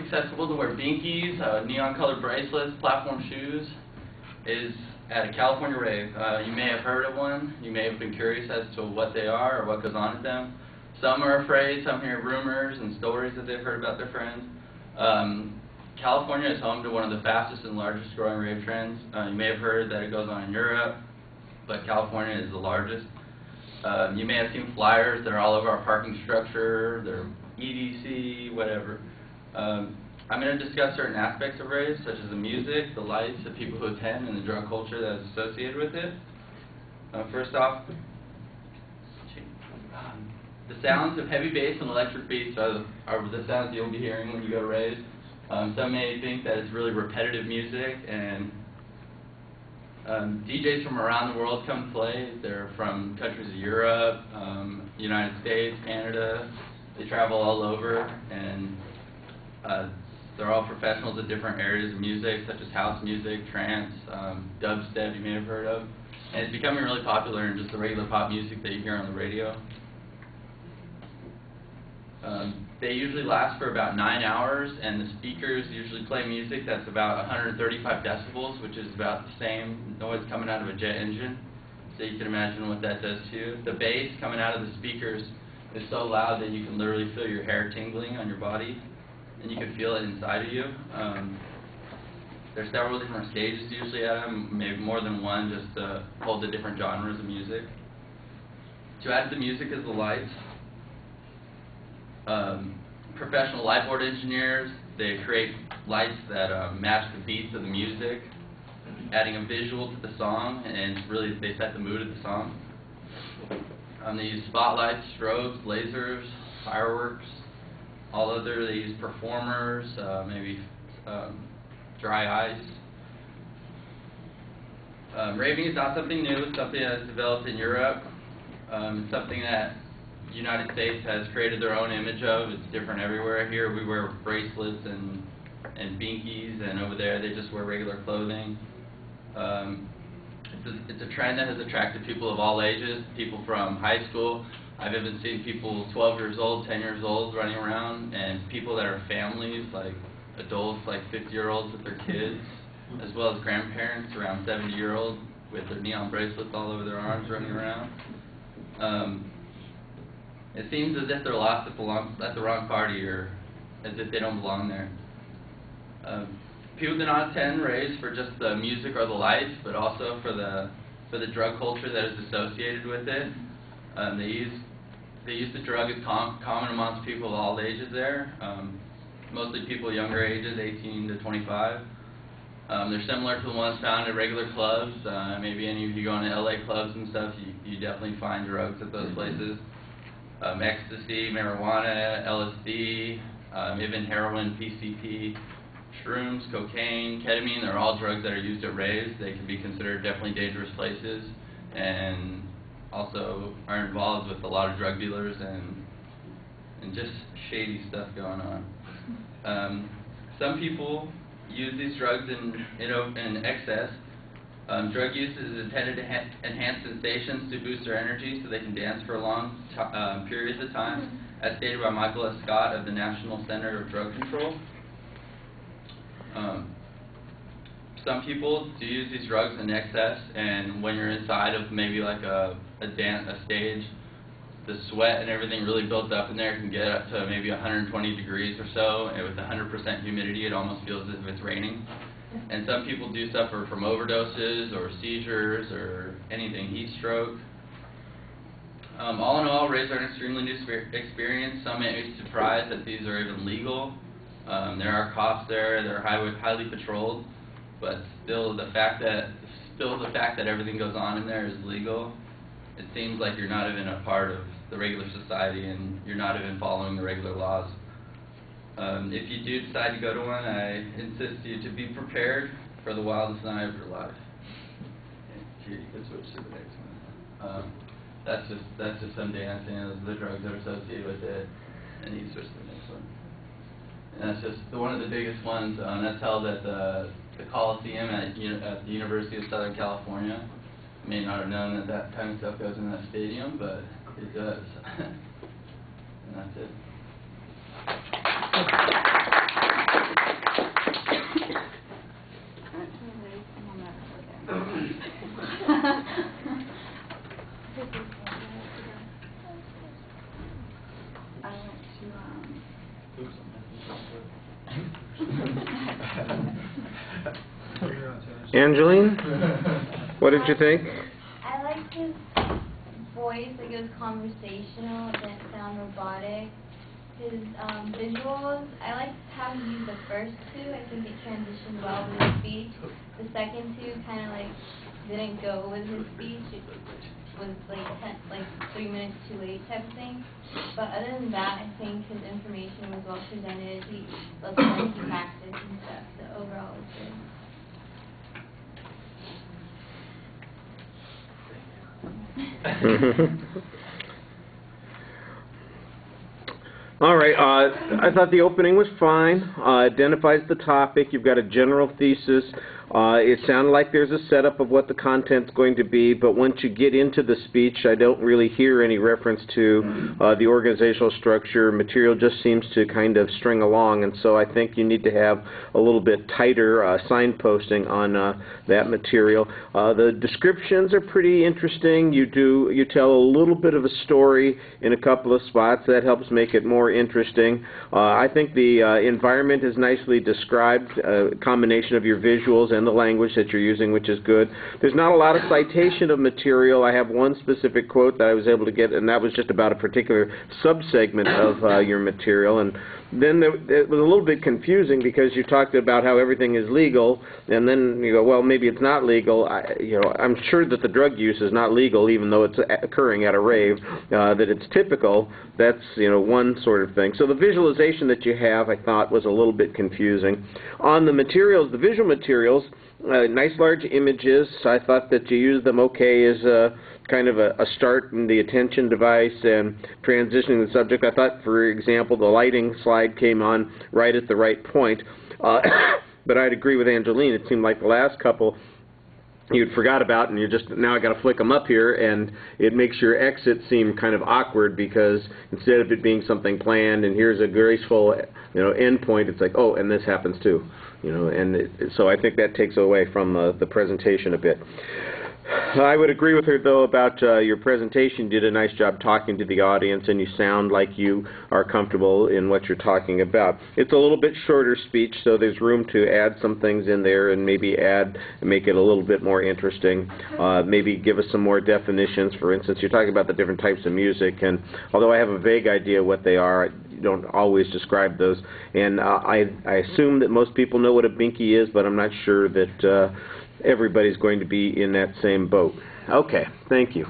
acceptable to wear binkies, neon-colored bracelets, platform shoes, is at a California rave. You may have heard of one. You may have been curious as to what they are or what goes on at them. Some are afraid. Some hear rumors and stories that they've heard about their friends. California is home to one of the fastest and largest growing rave trends. You may have heard that it goes on in Europe, but California is the largest. You may have seen flyers that are all over our parking structure. They're EDC, whatever. I'm going to discuss certain aspects of raves, such as the music, the lights, the people who attend, and the drug culture that is associated with it. First off, the sounds of heavy bass and electric beats are the sounds you'll be hearing when you go to raves. Some may think that it's really repetitive music, and DJs from around the world come play. They're from countries of Europe, United States, Canada. They travel all over, and they're all professionals at different areas of music, such as house music, trance, dubstep you may have heard of. And it's becoming really popular in just the regular pop music that you hear on the radio. They usually last for about 9 hours, and the speakers usually play music that's about 135 decibels, which is about the same noise coming out of a jet engine. So you can imagine what that does to you. The bass coming out of the speakers is so loud that you can literally feel your hair tingling on your body, and you can feel it inside of you. There's several different stages usually at them, maybe more than one, just to hold the different genres of music. To add to the music is the lights. Professional light board engineers, they create lights that match the beats of the music, adding a visual to the song, and really they set the mood of the song. They use spotlights, strobes, lasers, fireworks, they use performers, maybe dry ice. Raving is not something new. It's something that's developed in Europe. It's something that the United States has created their own image of. It's different everywhere. Here we wear bracelets and binkies, and over there they just wear regular clothing. It's a trend that has attracted people of all ages, people from high school. I've even seen people 12 years old, 10 years old running around, and people that are families, like adults, like 50-year-olds with their kids, as well as grandparents, around 70-year-olds with their neon bracelets all over their arms running around. It seems as if they're lost at the wrong party, or as if they don't belong there. People do not attend raves for just the music or the lights, but also for the drug culture that is associated with it. They use the drug as common amongst people of all ages there, mostly people younger ages, 18 to 25. They're similar to the ones found at regular clubs. Maybe any of you go into LA clubs and stuff, you definitely find drugs at those places. Ecstasy, marijuana, LSD, even heroin, PCP, shrooms, cocaine, ketamine, they're all drugs that are used at raves. They can be considered definitely dangerous places, and also are involved with a lot of drug dealers and just shady stuff going on. Some people use these drugs in excess. Drug use is intended to enhance sensations to boost their energy so they can dance for long periods of time, as stated by Michael S. Scott of the National Center of Drug Control. Some people do use these drugs in excess, and when you're inside of maybe like a stage, the sweat and everything really builds up in there. It can get up to maybe 120 degrees or so, and with 100% humidity, it almost feels as if it's raining. And some people do suffer from overdoses or seizures or anything, heat stroke. All in all, raves are an extremely new experience. Some may be surprised that these are even legal. There are cops there, they're highly patrolled, but still the fact that everything goes on in there is legal, it seems like you're not even a part of the regular society and you're not even following the regular laws. If you do decide to go to one, I insist you to be prepared for the wildest night of your life. Here, you can switch to the next one. That's just some dancing. Those are the drugs that are associated with it. And you switch to the next one. And that's just one of the biggest ones. That's held at the Coliseum at the University of Southern California. You may not have known that kind of stuff goes in that stadium, but it does. And that's it. Angeline, what did you think? I liked his voice, like it was conversational, it didn't sound robotic. His visuals, I liked how he used the first two. I think it transitioned well with his speech. The second two kind of like didn't go with his speech. It was like 3 minutes too late type of thing. But other than that, I think his information was well presented. He looked like he practiced and stuff. So overall, it was good. All right, I thought the opening was fine. Identifies the topic. You've got a general thesis. It sounded like there's a setup of what the content's going to be, but once you get into the speech, I don't really hear any reference to the organizational structure. Material just seems to kind of string along, and so I think you need to have a little bit tighter signposting on that material. The descriptions are pretty interesting. You tell a little bit of a story in a couple of spots. That helps make it more interesting. I think the environment is nicely described, a combination of your visuals and the language that you're using, which is good. There's not a lot of citation of material. I have one specific quote that I was able to get, and that was just about a particular subsegment of your material. And then it was a little bit confusing because you talked about how everything is legal, and then you go, well, maybe it's not legal. I'm sure that the drug use is not legal, even though it's occurring at a rave. That it's typical. That's one sort of thing. So the visualization that you have, I thought, was a little bit confusing. On the materials, the visual materials, nice large images. I thought that you used them okay as kind of a start in the attention device and transitioning the subject. I thought, for example, the lighting slide came on right at the right point. But I'd agree with Angeline. It seemed like the last couple you'd forgot about, and you just, now I got to flick them up here, and it makes your exit seem kind of awkward because instead of it being something planned and here's a graceful end point, it's like, oh, and this happens too. So I think that takes away from the presentation a bit. I would agree with her, though, about your presentation. You did a nice job talking to the audience, and you sound like you are comfortable in what you're talking about. It's a little bit shorter speech, so there's room to add some things in there and maybe make it a little bit more interesting. Maybe give us some more definitions. For instance, you're talking about the different types of music, and although I have a vague idea what they are, you don't always describe those. And I assume that most people know what a binky is, but I'm not sure that everybody's going to be in that same boat. Okay, thank you.